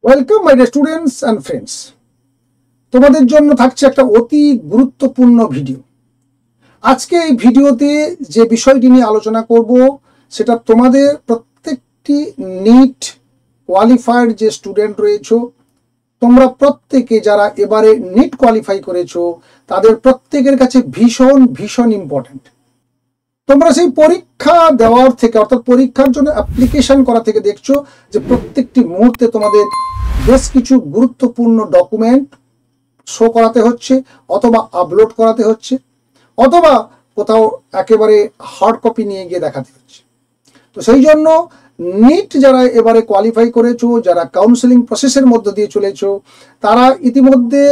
Welcome my dear students and friends. তোমাদের জন্য থাকছে একটা অতি গুরুত্বপূর্ণ ভিডিও। আজকে এই ভিডিওতে যে বিষয়টি নিয়ে আলোচনা করব সেটা তোমাদের প্রত্যেকটি নিট কোয়ালিফাইড যে স্টুডেন্ট রয়েছো, তোমরা প্রত্যেকে যারা এবারে নিট কোয়ালিফাই করেছো তাদের প্রত্যেকের কাছে ভীষণ ভীষণ ইম্পর্টেন্ট। তোমরা সেই পরীক্ষা দেওয়ার থেকে অর্থাৎ পরীক্ষার জন্য অ্যাপ্লিকেশন করা থেকে দেখছো যে প্রত্যেকটি মুহূর্তে তোমাদের বেশ কিছু গুরুত্বপূর্ণ ডকুমেন্ট শো করাতে হচ্ছে, অথবা আপলোড করাতে হচ্ছে, অথবা কোথাও একেবারে হার্ড কপি নিয়ে গিয়ে দেখাতে হচ্ছে। তো সেই জন্য নিট যারা এবারে কোয়ালিফাই করেছো, যারা কাউন্সেলিং প্রসেসের মধ্য দিয়ে চলেছো, তারা ইতিমধ্যে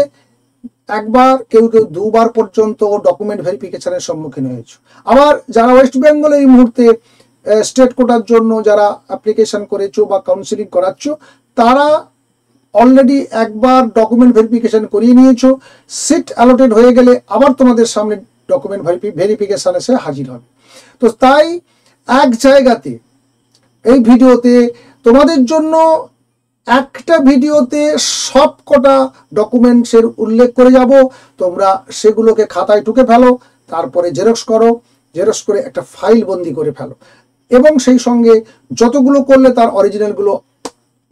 একবার কেউ কেউ দুবার পর্যন্ত ডকুমেন্ট ভেরিফিকেশনের সম্মুখীন হয়েছে। আবার যারা ওয়েস্ট বেঙ্গলে এই মুহূর্তে স্টেট কোটার জন্য যারা অ্যাপ্লিকেশন করেছো বা কাউন্সেলিং করাচ্ছ, তারা অলরেডি একবার ডকুমেন্ট ভেরিফিকেশন করিয়ে নিয়েছো। সিট অ্যালোটেড হয়ে গেলে আবার তোমাদের সামনে ডকুমেন্ট ভেরিফিকেশন এসে হাজির হবে। তো তাই এক জায়গাতে এই ভিডিওতে তোমাদের জন্য একটা ভিডিওতে সব কটা ডকুমেন্টসের উল্লেখ করে যাব। তোমরা সেগুলোকে খাতায় টুকে ফেলো, তারপরে জেরক্স করো, জেরক্স করে একটা ফাইল বন্দি করে ফেলো, এবং সেই সঙ্গে যতগুলো করলে তার অরিজিনালগুলো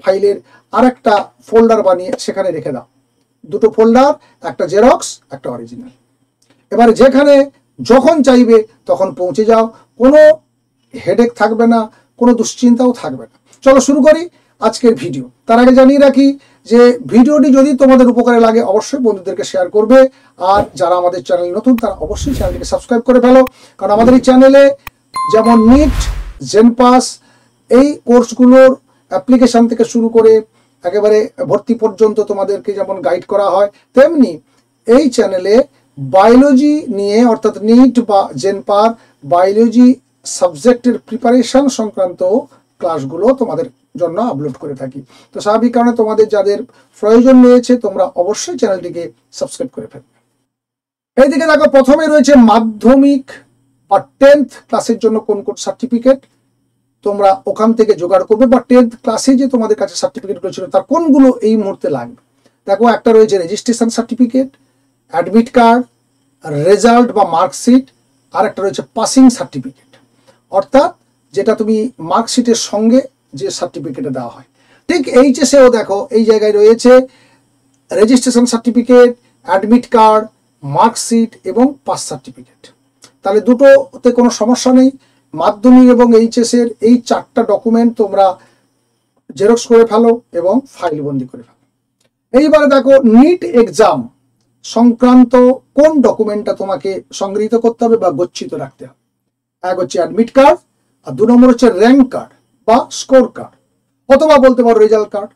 ফাইলের আর একটা ফোল্ডার বানিয়ে সেখানে রেখে দাও। দুটো ফোল্ডার, একটা জেরক্স, একটা অরিজিনাল। এবারে যেখানে যখন চাইবে তখন পৌঁছে যাও, কোনো হেডেক থাকবে না, কোনো দুশ্চিন্তাও থাকবে না। চলো শুরু করি আজকের ভিডিও। তার আগে জানিয়ে রাখি যে ভিডিওটি যদি তোমাদের উপকারে লাগে অবশ্যই বন্ধুদেরকে শেয়ার করবে, আর যারা আমাদের চ্যানেল নতুন তারা অবশ্যই চ্যানেলটিকে সাবস্ক্রাইব করে ফেলো। কারণ আমাদের এই চ্যানেলে যেমন নিট, জেনপাস এই কোর্সগুলোর অ্যাপ্লিকেশন থেকে শুরু করে একেবারে ভর্তি পর্যন্ত তোমাদেরকে যেমন গাইড করা হয়, তেমনি এই চ্যানেলে বায়োলজি নিয়ে অর্থাৎ নিট বা জেনপার বায়োলজি সাবজেক্টের প্রিপারেশন সংক্রান্ত ক্লাসগুলো তোমাদের জন্য আপলোড করে থাকি। তো স্বাভাবিক কারণে তোমাদের যাদের প্রয়োজন রয়েছে তোমরা অবশ্যই চ্যানেলটিকে সাবস্ক্রাইব করে ফেলবে। এইদিকে দেখো, প্রথমে রয়েছে মাধ্যমিক বা 10th ক্লাসের জন্য কোন কোন সার্টিফিকেট তোমরা ওখান থেকে জোগাড় করবে, বা 10th ক্লাসে যে তোমাদের কাছে সার্টিফিকেটগুলো ছিল তার কোনগুলো এই মুহূর্তে লাগবে। দেখো, একটা রয়েছে registration certificate, admit card, result বা মার্কশিট, আর একটা রয়েছে পাসিং সার্টিফিকেট, অর্থাৎ যেটা তুমি মার্কশিটের সঙ্গে যে সার্টিফিকেটে দেওয়া হয়। ঠিক এইচএসেও দেখো এই জায়গায় রয়েছে registration certificate, admit card, marksheet এবং পাস সার্টিফিকেট। তাহলে দুটোতে কোনো সমস্যা নেই। মাধ্যমিক এবং এইচএসের এই 4টা ডকুমেন্ট তোমরা জেরক্স করে ফেলো এবং ফাইল বন্দি করে ফেলো। এইবারে দেখো, নিট এক্সাম সংক্রান্ত কোন ডকুমেন্টটা তোমাকে সংগৃহীত করতে হবে বা গচ্ছিত রাখতে হবে। এক হচ্ছে অ্যাডমিট কার্ড, আর 2 নম্বর হচ্ছে র্যাঙ্ক কার্ড বা স্কোর কার্ড, অথবা বলতে পারো রেজাল্ট কার্ড।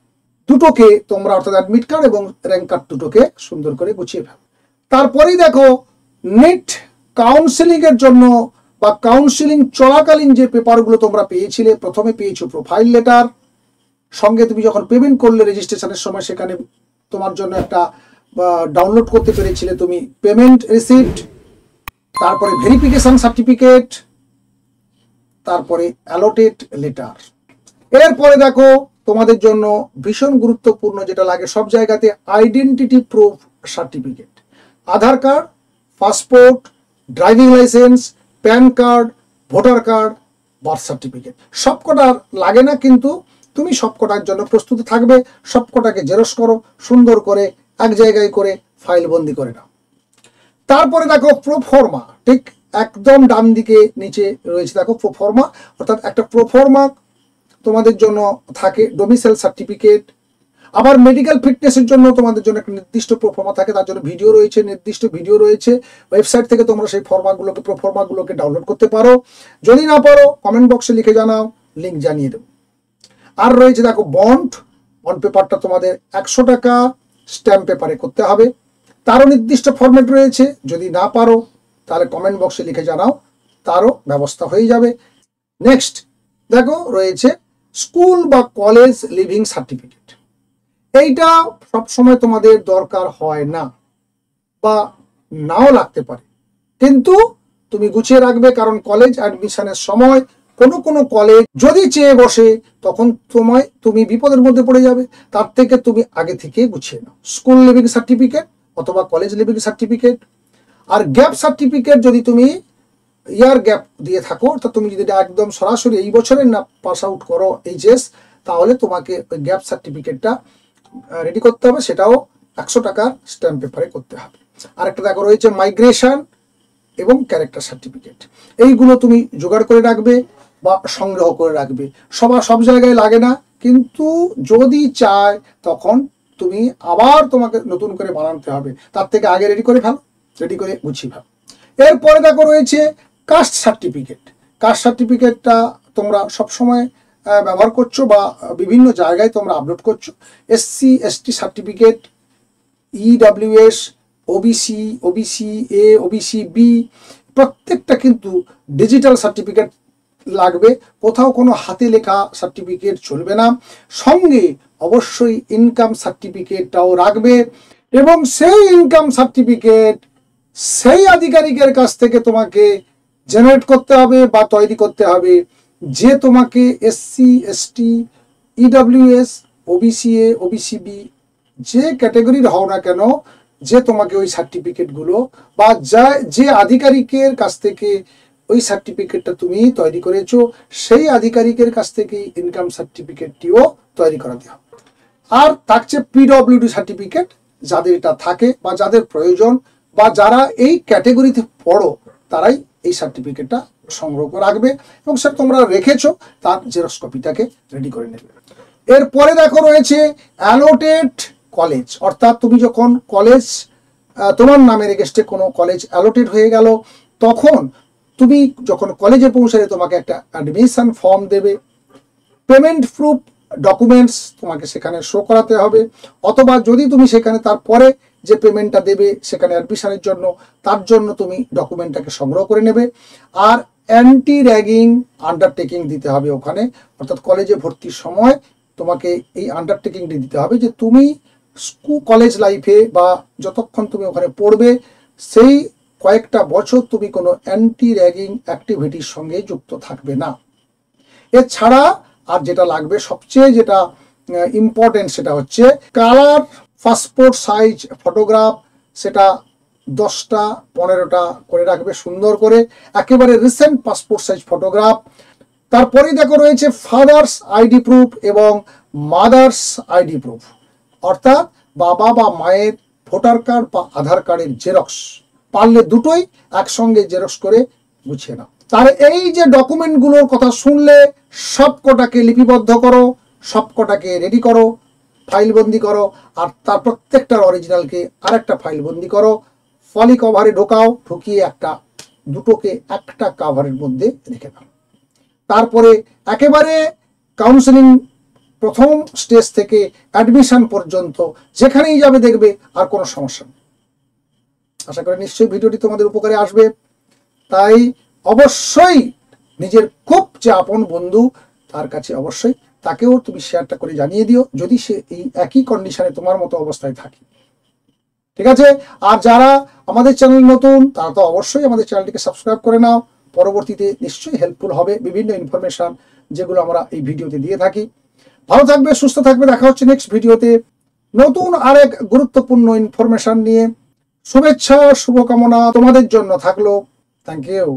দুটোকে তোমরা অর্থাৎ অ্যাডমিট কার্ড এবং র্যাঙ্ক কার্ড দুটোকে সুন্দর করে গুছিয়ে ফেলো। তারপরেই দেখো, নিট কাউন্সেলিং এর জন্য বা কাউন্সেলিং চলাকালীন যে পেপারগুলো তোমরা পেয়েছিলে, প্রথমে পেয়েছো প্রোফাইল লেটার, সঙ্গে তুমি যখন পেমেন্ট করলে রেজিস্ট্রেশনের সময় সেখানে তোমার জন্য একটা ডাউনলোড করতে পেরেছিলে তুমি পেমেন্ট রিসিপ্ট, তারপরে ভেরিফিকেশন সার্টিফিকেট, তারপরে অ্যালোটেড লেটার। এরপরে দেখো, তোমাদের জন্য ভীষণ গুরুত্বপূর্ণ যেটা লাগে সব জায়গাতে, identity proof certificate, Aadhaar card, passport, driving licence, PAN card, voter card, birth certificate. সবকটার লাগে না, কিন্তু তুমি সবকটার জন্য প্রস্তুত থাকবে। সবকটাকে জেরক্স করো, সুন্দর করে এক জায়গায় করে ফাইল বন্দি করে নাও। তারপরে দেখো প্রোফর্মা, ঠিক একদম ডান দিকে নিচে রয়েছে দেখো প্রোফর্মা, অর্থাৎ একটা প্রোফর্মা তোমাদের জন্য থাকে ডোমিসাইল সার্টিফিকেট। আবার মেডিকেল ফিটনেসের জন্য তোমাদের জন্য একটা নির্দিষ্ট প্রোফর্মা থাকে, তার জন্য ভিডিও রয়েছে, নির্দিষ্ট ভিডিও রয়েছে। ওয়েবসাইট থেকে তোমরা সেই প্রোফর্মাগুলোকে ডাউনলোড করতে পারো। যদি না পারো কমেন্ট বক্সে লিখে জানাও, লিঙ্ক জানিয়ে দেবো। আর রয়েছে দেখো বন্ড পেপারটা তোমাদের 100 টাকা স্ট্যাম্প পেপারে করতে হবে, তারও নির্দিষ্ট ফরম্যাট রয়েছে। যদি না পারো তাহলে কমেন্ট বক্সে লিখে জানাও, তারও ব্যবস্থা হয়ে যাবে। নেক্সট দেখো রয়েছে স্কুল বা কলেজ লিভিং সার্টিফিকেট। এইটা সবসময় তোমাদের দরকার হয় না বা নাও লাগতে পারে, কিন্তু তুমি গুছিয়ে রাখবে, কারণ কলেজ অ্যাডমিশনের সময় কোনো কোনো কলেজ যদি চেয়ে বসে তখন তুমি বিপদের মধ্যে পড়ে যাবে। তার থেকে তুমি আগে থেকে গুছিয়ে নাও স্কুল লিভিং সার্টিফিকেট অথবা কলেজ লিভিং সার্টিফিকেট। আর গ্যাপ সার্টিফিকেট যদি তুমি ইয়ার গ্যাপ দিয়ে থাকো, তা তুমি যদি একদম সরাসরি এই বছরের না পাস আউট করো এইচএস, তাহলে তোমাকে ওই গ্যাপ সার্টিফিকেটটা রেডি করতে হবে, সেটাও 100 টাকার স্ট্যাম্প পেপারে করতে হবে। আরেকটা দেখো রয়েছে মাইগ্রেশন এবং ক্যারেক্টার সার্টিফিকেট। এইগুলো তুমি জোগাড় করে রাখবে বা সংগ্রহ করে রাখবে। সব জায়গায় লাগে না, কিন্তু যদি চায় তখন তুমি আবার তোমাকে নতুন করে বানাতে হবে, তার থেকে আগে রেডি করে গুছিয়ে ফেলো। এরপরে দেখো রয়েছে কাস্ট সার্টিফিকেট। কাস্ট সার্টিফিকেটটা তোমরা সবসময় ব্যবহার করছো বা বিভিন্ন জায়গায় তোমরা আপলোড করছো। SC ST certificate, EWS, OBC, OBC A, OBC B, প্রত্যেকটা কিন্তু ডিজিটাল সার্টিফিকেট লাগবে, কোথাও কোনো হাতে লেখা সার্টিফিকেট চলবে না। সঙ্গে অবশ্যই ইনকাম সার্টিফিকেটটাও রাখবে, এবং সেই ইনকাম সার্টিফিকেট সেই আধিকারিকের কাছ থেকে তোমাকে জেনারেট করতে হবে বা তৈরি করতে হবে, যে তোমাকে SC ST, EWS, OBC A, OBC B যে ক্যাটাগরির হও না কেন, যে তোমাকে ওই সার্টিফিকেটগুলো বা যে আধিকারিকের কাছ থেকে ওই সার্টিফিকেটটা তুমি তৈরি করেছো, সেই আধিকারিকের কাছ থেকে ইনকাম সার্টিফিকেটটিও তৈরি করাতে হবে। আর থাকছে PWD সার্টিফিকেট, যাদের এটা থাকে বা যাদের প্রয়োজন বা যারা এই ক্যাটাগরিতে পড়ো, তারাই এই সার্টিফিকেটটা সংগ্রহ করে রাখবে, এবং সেটা তোমরা রেখেছো, তার জেরক্স কপিটাকে রেডি করে নেবে। এরপরে দেখো রয়েছে অ্যালোটেড কলেজ, অর্থাৎ তুমি যখন কলেজ তোমার নামের এগেস্টে কোনো কলেজ অ্যালোটেড হয়ে গেল, তখন তুমি যখন কলেজে পৌঁছালে তোমাকে একটা অ্যাডমিশন ফর্ম দেবে, পেমেন্ট প্রুফ ডকুমেন্টস তোমাকে সেখানে শো করাতে হবে, অথবা যদি তুমি সেখানে তারপরে যে পেমেন্টটা দেবে সেখানে অ্যাডমিশনের জন্য, তার জন্য তুমি ডকুমেন্টটাকে সংগ্রহ করে নেবে। আর অ্যান্টি র্যাগিং আন্ডারটেকিং দিতে হবে ওখানে, অর্থাৎ কলেজে ভর্তির সময় তোমাকে এই আন্ডারটেকিংটি দিতে হবে যে তুমি কলেজ লাইফে বা যতক্ষণ তুমি ওখানে পড়বে সেই কয়েকটা বছর তুমি কোনো অ্যান্টি র্যাগিং অ্যাক্টিভিটির সঙ্গে যুক্ত থাকবে না। এছাড়া আর যেটা লাগবে সবচেয়ে যেটা ইম্পর্টেন্ট, সেটা হচ্ছে কালার পাসপোর্ট সাইজ ফটোগ্রাফ, সেটা 10টা 15টা করে রাখবে সুন্দর করে, একেবারে রিসেন্ট পাসপোর্ট সাইজ ফটোগ্রাফ। তারপরেই দেখো রয়েছে ফাদার্স আইডি প্রুফ এবং মাদার্স আইডি প্রুফ, অর্থাৎ বাবা বা মায়ের ভোটার কার্ড বা আধার কার্ডের জেরক্স, পারলে দুটোই একসঙ্গে জেরক্স করে গুছিয়ে নাও। তার এই যে ডকুমেন্টগুলোর কথা শুনলে, সব কটাকে লিপিবদ্ধ করো, সব কটাকে রেডি করো, ফাইলবন্দি করো, আর তার প্রত্যেকটার অরিজিনালকে আরেকটা ফাইলবন্দি করো, পলি কভারে ঢোকাও, ঢুকিয়ে দুটোকে একটা কাভারের মধ্যে রেখে দাও। তারপরে একেবারে কাউন্সেলিং প্রথম স্টেজ থেকে অ্যাডমিশন পর্যন্ত যেখানেই যাবে দেখবে আর কোনো সমস্যা নেই। আশা করি নিশ্চয়ই ভিডিওটি তোমাদের উপকারে আসবে। তাই অবশ্যই নিজের খুব যে আপন বন্ধু, তার কাছে অবশ্যই তাকেও তুমি শেয়ারটা করে জানিয়ে দিও, যদি সে এই একই কন্ডিশনে তোমার মতো অবস্থায় থাকে। ঠিক আছে? আর যারা আমাদের চ্যানেল নতুন, তারা তো অবশ্যই আমাদের চ্যানেলটিকে সাবস্ক্রাইব করে নাও। পরবর্তীতে নিশ্চয়ই হেল্পফুল হবে বিভিন্ন ইনফরমেশন যেগুলো আমরা এই ভিডিওতে দিয়ে থাকি। ভালো থাকবে, সুস্থ থাকবে, দেখা হচ্ছে নেক্সট ভিডিওতে নতুন আরেক গুরুত্বপূর্ণ ইনফরমেশন নিয়ে। শুভেচ্ছা, শুভকামনা তোমাদের জন্য থাকলো। Thank you.